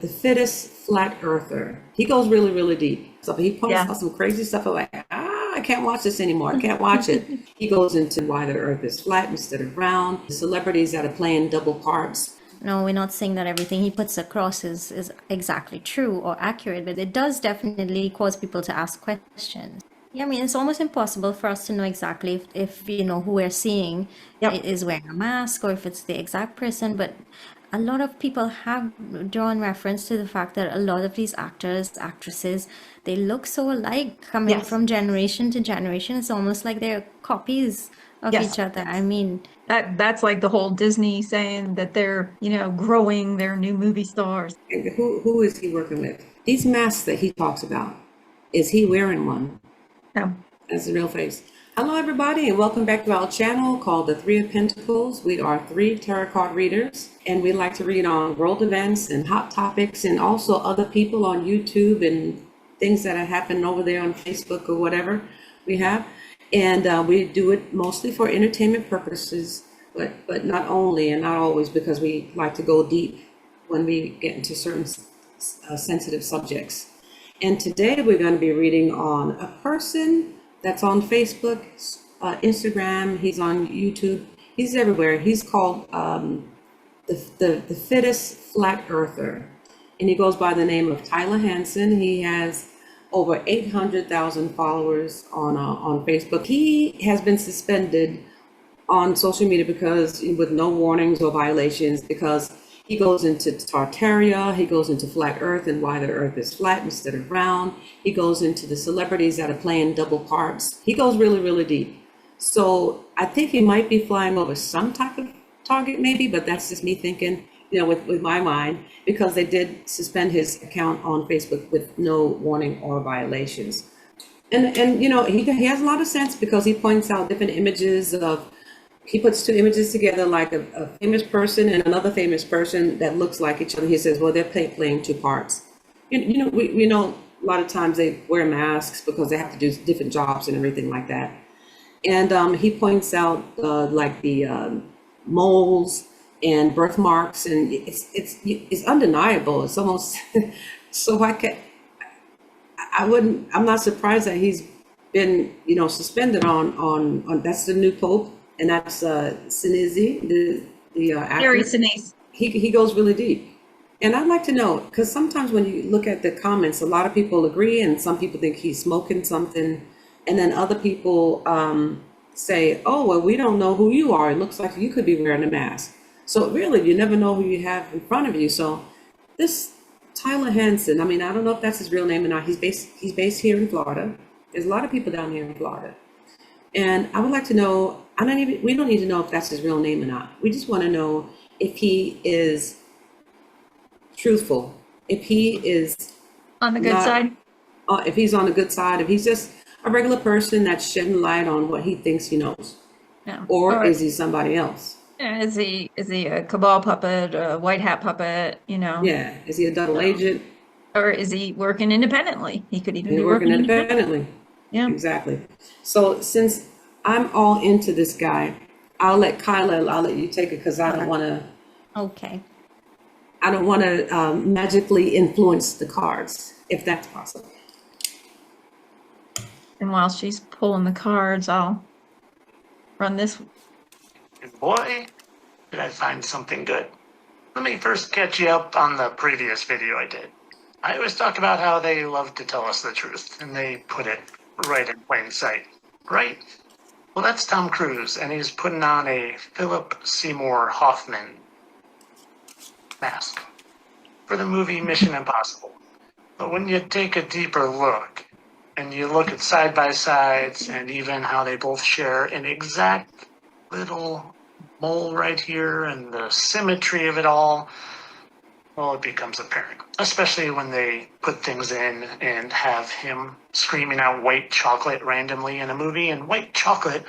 the fittest flat earther. He goes really, really deep. So he points out some crazy stuff. I'm like, I can't watch this anymore. I can't watch it. He goes into why the earth is flat instead of round. The celebrities that are playing double parts. No, we're not saying that everything he puts across is exactly true or accurate, but it does definitely cause people to ask questions. Yeah, I mean, it's almost impossible for us to know exactly if you know, who we're seeing is wearing a mask or if it's the exact person, but a lot of people have drawn reference to the fact that a lot of these actors, actresses, they look so alike coming from generation to generation. It's almost like they're copies of each other. I mean, that's like the whole Disney saying that they're, you know, growing their new movie stars. And who is he working with? These masks that he talks about, is he wearing one? No. That's the real face. Hello, everybody, and welcome back to our channel called The Three of Pentacles. We are 3 tarot card readers, and we like to read on world events and hot topics and also other people on YouTube and things that are happening over there on Facebook or whatever we have. And we do it mostly for entertainment purposes, but not only and not always, because we like to go deep when we get into certain sensitive subjects. And today we're going to be reading on a person that's on Facebook, Instagram, he's on YouTube, he's everywhere. He's called the fittest flat earther, and he goes by the name of Tyler Hansen. He has over 800,000 followers on Facebook. He has been suspended on social media because with no warnings or violations, because he goes into Tartaria, he goes into flat earth and why the earth is flat instead of round. He goes into the celebrities that are playing double parts. He goes really, really deep. So I think he might be flying over some type of target maybe, but that's just me thinking, you know, with my mind, because they did suspend his account on Facebook with no warning or violations. And you know, he has a lot of sense, because he points out different images of, he puts 2 images together, like a famous person and another famous person that looks like each other. He says, well, they're playing 2 parts. You know, we know a lot of times they wear masks because they have to do different jobs and everything like that. And he points out like the moles and birthmarks, and it's undeniable. It's almost so I'm not surprised that he's been, you know, suspended on that's the new pope. And that's Sinise, the actor. Harry Sinise. He goes really deep. And I'd like to know, because sometimes when you look at the comments, a lot of people agree, and some people think he's smoking something. And then other people say, oh, well, we don't know who you are. It looks like you could be wearing a mask. So really, you never know who you have in front of you. So this Tyler Hansen, I mean, I don't know if that's his real name or not. He's based here in Florida. There's a lot of people down here in Florida. And I would like to know, we don't need to know if that's his real name or not. We just want to know if he is truthful, if he is on the good side, if he's on the good side, if he's just a regular person that's shedding light on what he thinks he knows, or is he somebody else? Is he a cabal puppet, a white hat puppet? You know? Yeah, is he a double agent, or is he working independently? He could even be working independently. Yeah, exactly. So since I'm all into this guy, I'll let you take it, because I don't want to. Okay. I don't want to magically influence the cards, if that's possible. And while she's pulling the cards, I'll run this. And boy, did I find something good. Let me first catch you up on the previous video I did. I always talk about how they love to tell us the truth, and they put it right in plain sight, right? Well, that's Tom Cruise, and he's putting on a Philip Seymour Hoffman mask for the movie Mission Impossible. But when you take a deeper look, and you look at side-by-sides, and even how they both share an exact little mole right here, and the symmetry of it all, well, it becomes apparent, especially when they put things in and have him screaming out white chocolate randomly in a movie, and white chocolate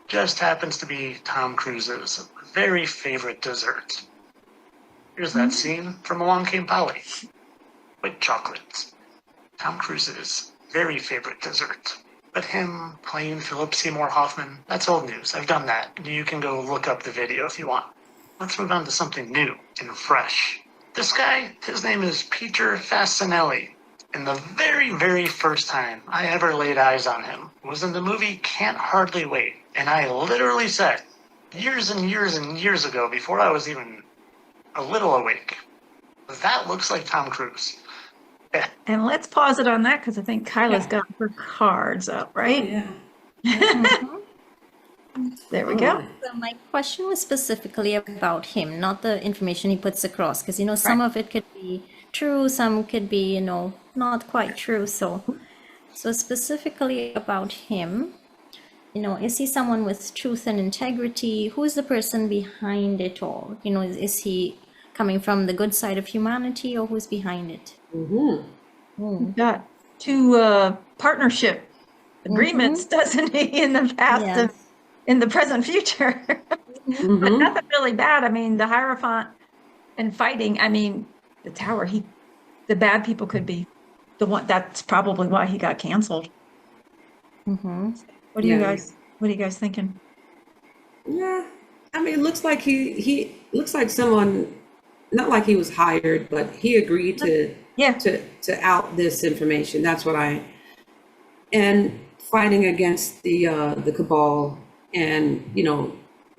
just happens to be Tom Cruise's very favorite dessert. Here's that scene from Along Came Polly. White chocolate. Tom Cruise's very favorite dessert. But him playing Philip Seymour Hoffman, that's old news. I've done that. You can go look up the video if you want. Let's move on to something new and fresh. This guy, his name is Peter Fasinelli. And the very, very first time I ever laid eyes on him was in the movie Can't Hardly Wait. And I literally said, years and years and years ago, before I was even a little awake, that looks like Tom Cruise. And let's pause it on that because I think Kaila's Yeah. got her cards up, Oh, right? yeah. There we All go. right. So my question was specifically about him, not the information he puts across, because some of it could be true, some could be not quite true. So specifically about him, is he someone with truth and integrity? Who is the person behind it all? Is he coming from the good side of humanity, or who's behind it? Mm-hmm. Got two partnership agreements, doesn't he, in the past and Yes. in the present future? But Mm-hmm. nothing really bad. I mean, the Hierophant and fighting, I mean, the tower, the bad people could be the one. That's probably why he got canceled. What are you Yeah. guys thinking? Yeah. I mean, it looks like he looks like someone, not like he was hired, but he agreed to Yeah. to out this information. That's what and fighting against the cabal and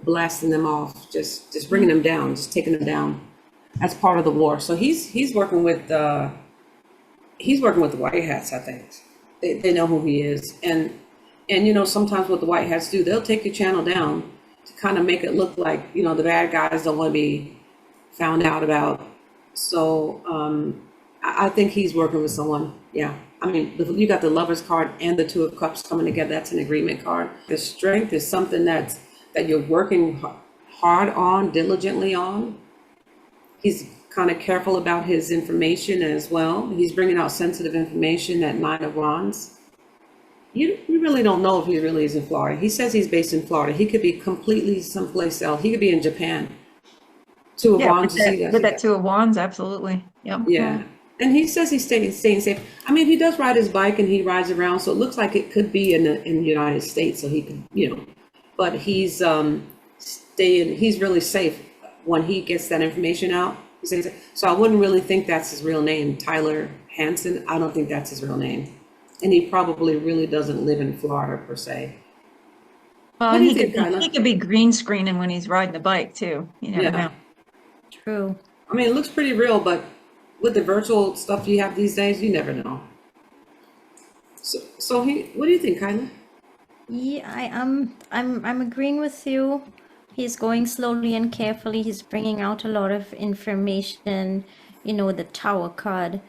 blasting them off, just bringing them down, just taking them down as part of the war. So he's working with the White Hats, I think. They know who he is, and sometimes what the White Hats do, they'll take your channel down to kind of make it look like the bad guys don't want to be found out about. So I think he's working with someone. Yeah. I mean, you got the Lovers card and the Two of Cups coming together. That's an agreement card. The Strength is something that you're working hard on, diligently on. He's kind of careful about his information as well. He's bringing out sensitive information. That Nine of Wands. We really don't know if he really is in Florida. He says he's based in Florida. He could be completely someplace else. He could be in Japan. Two of Wands. With that Two of Wands, absolutely. Yep. Yeah. And he says he's staying safe. I mean, he does ride his bike and he rides around, so it looks like it could be in the United States, so he could, but he's he's really safe when he gets that information out. So I wouldn't really think that's his real name, Tyler Hansen. I don't think that's his real name. And he probably really doesn't live in Florida per se. Well, What do and you think, Kaila? he could be green screening when he's riding the bike too. You never know. True. I mean, it looks pretty real, but with the virtual stuff you have these days, you never know. So what do you think, Kaila? Yeah, I'm agreeing with you. He's going slowly and carefully. He's bringing out a lot of information, the Tower card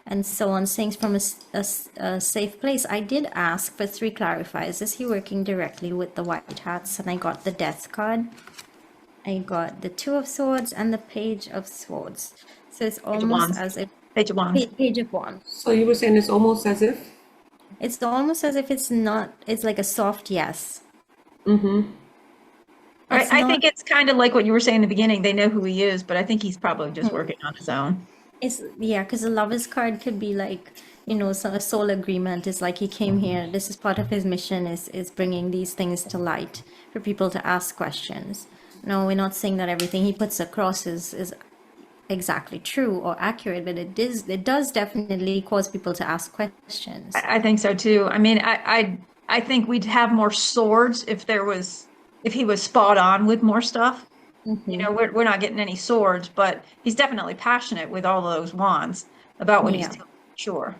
and so on, things from a safe place. I did ask for 3 clarifiers. Is he working directly with the White Hats? And I got the Death card. I got the Two of Swords and the Page of Swords. So it's of Wands. almost as if Page of Wands. Page of Wands. So you were saying it's almost as if? It's almost as if it's not. It's like a soft yes. Mm-hmm. It's I not- think it's kind of like what you were saying in the beginning. They know who he is, but I think he's probably just working on his own. It's because the Lovers card could be like, so a soul agreement is like he came here. This is part of his mission is bringing these things to light for people to ask questions. No, we're not saying that everything he puts across is exactly true or accurate, but it does definitely cause people to ask questions. I think so too. I mean, I think we'd have more swords if he was spot on with more stuff. We're not getting any swords, but he's definitely passionate with all those wands about what he's doing, sure.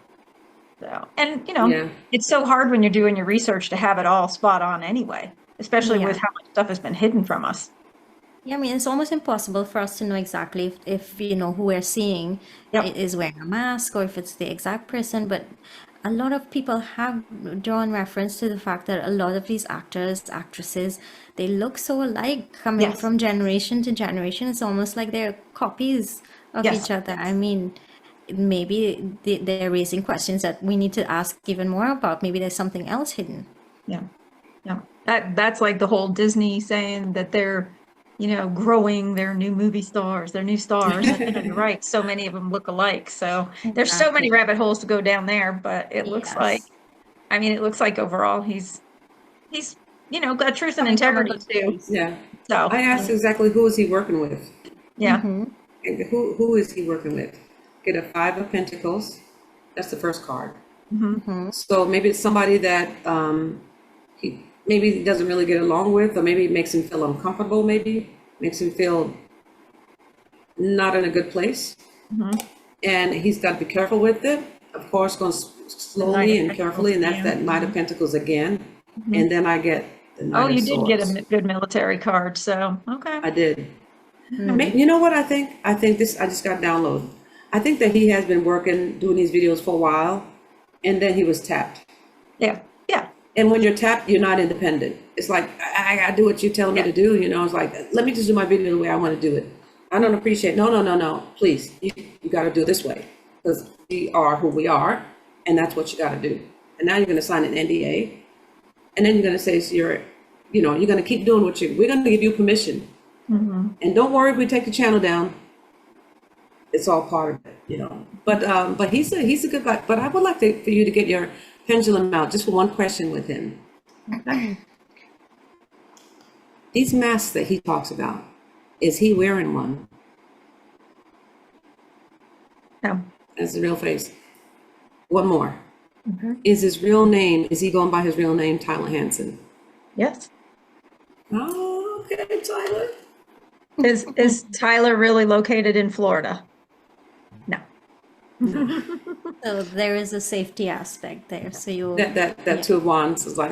So, and Yeah. it's so hard when you're doing your research to have it all spot on anyway, especially with how much stuff has been hidden from us. Yeah, I mean, it's almost impossible for us to know exactly if who we're seeing is wearing a mask or if it's the exact person. But a lot of people have drawn reference to the fact that a lot of these actors, actresses, they look so alike coming from generation to generation. It's almost like they're copies of each other. I mean, maybe they're raising questions that we need to ask even more about. Maybe there's something else hidden. Yeah. That's like the whole Disney saying that they're growing their new movie stars, their new stars. And you're right, so many of them look alike. So there's so many rabbit holes to go down there, but it looks like, it looks like overall he's got truth and integrity too. Yeah. So I asked exactly who is he working with. yeah. who is he working with? Get a 5 of Pentacles. That's the first card. So maybe it's somebody that he doesn't really get along with, or maybe it makes him feel uncomfortable, maybe makes him feel not in a good place. And he's got to be careful with it. Of course, going slowly and carefully, and that's that Knight of Pentacles again. And then I get the Knight Oh, of you did get Swords. a good military card, so, okay. I did. You know what I think? I think this, I just got downloaded. I think that he has been working, doing these videos for a while, and then he was tapped. Yeah, yeah, And when you're tapped, you're not independent. It's like, I gotta do what you're telling me to do, you know? It's like, let me just do my video the way I want to do it. I don't appreciate, no, please, you gotta do it this way. Because we are who we are, and that's what you gotta do. And now you're gonna sign an NDA, and then you're gonna say, so you're gonna keep doing we're gonna give you permission. And don't worry if we take the channel down. It's all part of it, you know. But he's a good guy. But I would like for you to get your pendulum out just for one question with him. These masks that he talks about, is he wearing one? no, That's the real face. One more. Is his real name, is he going by his real name, Tyler Hansen? yes. Oh, okay, Tyler. Is Tyler really located in Florida? No. So there is a safety aspect there. So you That Two of Wands is like,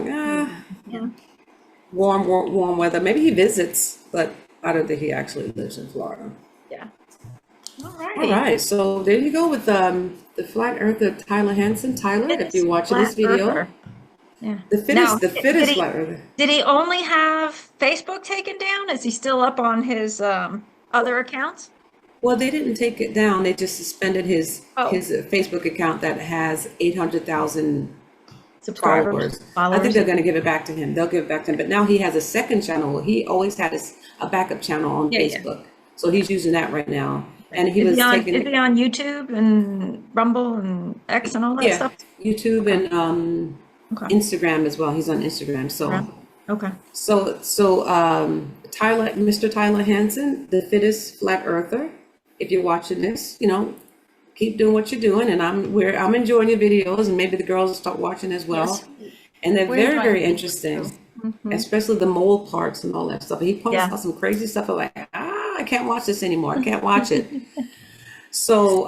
warm weather. Maybe he visits, but I don't think he actually lives in Florida. Yeah. All All right. right, so there you go with the Flat Earther Tyler Hansen. Tyler, if you're watching this video, Yeah. the fittest, Now, the did fittest he- Flat Earther. Did he only have Facebook taken down? Is he still up on his other accounts? Well, they didn't take it down. They just suspended his Oh. Facebook account that has 800,000 Subscribers, followers. I think they're followers. going to give it back to him. They'll give it back to him. But now he has a second channel. He always had a backup channel on Yeah, yeah. Facebook, so he's using that right now. And he Is was he on, taking is he on YouTube and Rumble and X and all that yeah, stuff? YouTube and Okay. Instagram as well. He's on Instagram. Okay. So Tyler, Mr. Tyler Hansen, the fittest flat earther. If you're watching this, keep doing what you're doing, and I'm enjoying your videos, and maybe the girls will start watching as well. Yes. And they're We're very, enjoying very it interesting, especially the mole parts and all that stuff. He posts Yeah. out some crazy stuff. I'm like, I can't watch this anymore. I can't watch it. So,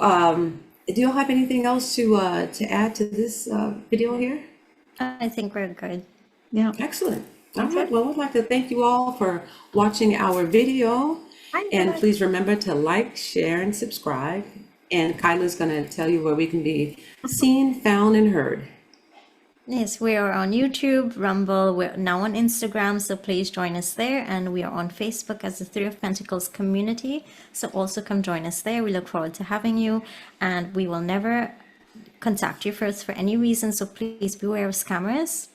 do you have anything else to add to this video here? I think we're good. Yeah. Excellent. All right. Well, we'd like to thank you all for watching our video. And please remember to like, share, and subscribe. And Kaila's going to tell you where we can be seen, found, and heard. Yes, we are on YouTube, Rumble, we're now on Instagram, so please join us there. And we are on Facebook as the Three of Pentacles community. So also come join us there. We look forward to having you. And we will never contact you first for any reason. So please beware of scammers.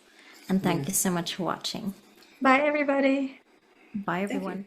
And thank you so much for watching. Bye, everybody. Bye, everyone.